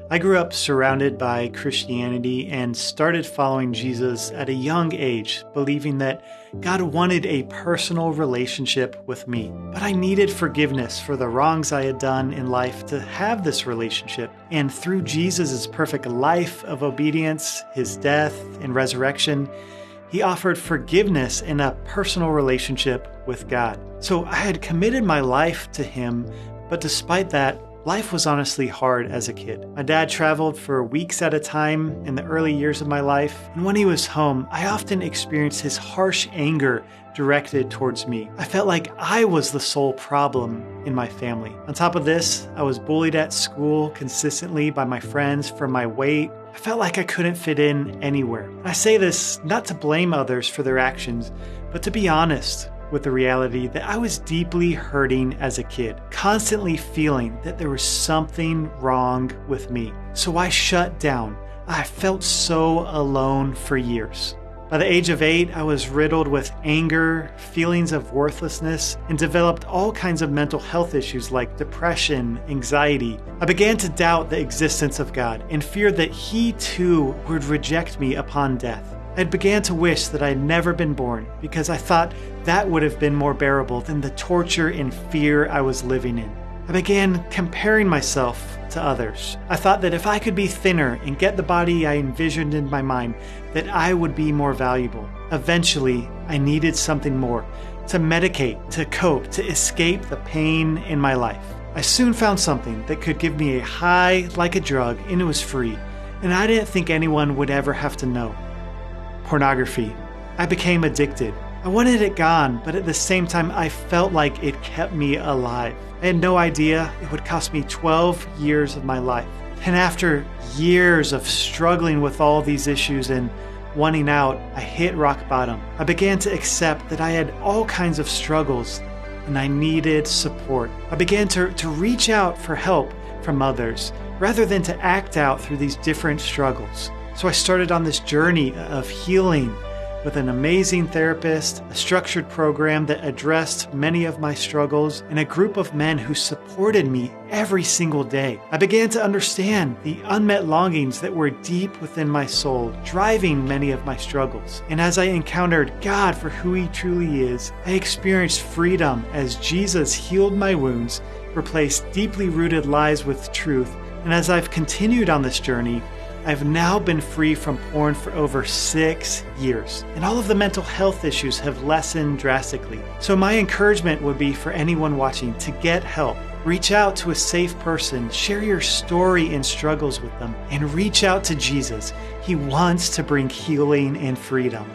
I grew up surrounded by Christianity and started following Jesus at a young age, believing that God wanted a personal relationship with me. But I needed forgiveness for the wrongs I had done in life to have this relationship. And through Jesus' perfect life of obedience, his death and resurrection, he offered forgiveness and a personal relationship with God. So I had committed my life to him, but despite that, life was honestly hard as a kid. My dad traveled for weeks at a time in the early years of my life, and when he was home, I often experienced his harsh anger directed towards me. I felt like I was the sole problem in my family. On top of this, I was bullied at school consistently by my friends for my weight. I felt like I couldn't fit in anywhere. I say this not to blame others for their actions, but to be honest with the reality that I was deeply hurting as a kid, constantly feeling that there was something wrong with me. So I shut down. I felt so alone for years. By the age of 8, I was riddled with anger, feelings of worthlessness, and developed all kinds of mental health issues like depression, anxiety. I began to doubt the existence of God and feared that He too would reject me upon death. I began to wish that I had never been born because I thought that would have been more bearable than the torture and fear I was living in. I began comparing myself to others. I thought that if I could be thinner and get the body I envisioned in my mind, that I would be more valuable. Eventually, I needed something more to medicate, to cope, to escape the pain in my life. I soon found something that could give me a high like a drug, and it was free, and I didn't think anyone would ever have to know. Pornography. I became addicted. I wanted it gone, but at the same time, I felt like it kept me alive. I had no idea it would cost me 12 years of my life. And after years of struggling with all these issues and wanting out, I hit rock bottom. I began to accept that I had all kinds of struggles and I needed support. I began to reach out for help from others rather than to act out through these different struggles. So I started on this journey of healing with an amazing therapist, a structured program that addressed many of my struggles, and a group of men who supported me every single day. I began to understand the unmet longings that were deep within my soul, driving many of my struggles. And as I encountered God for who He truly is, I experienced freedom as Jesus healed my wounds, replaced deeply rooted lies with truth. And as I've continued on this journey, I've now been free from porn for over 6 years, and all of the mental health issues have lessened drastically. So my encouragement would be for anyone watching to get help. Reach out to a safe person, share your story and struggles with them, and reach out to Jesus. He wants to bring healing and freedom.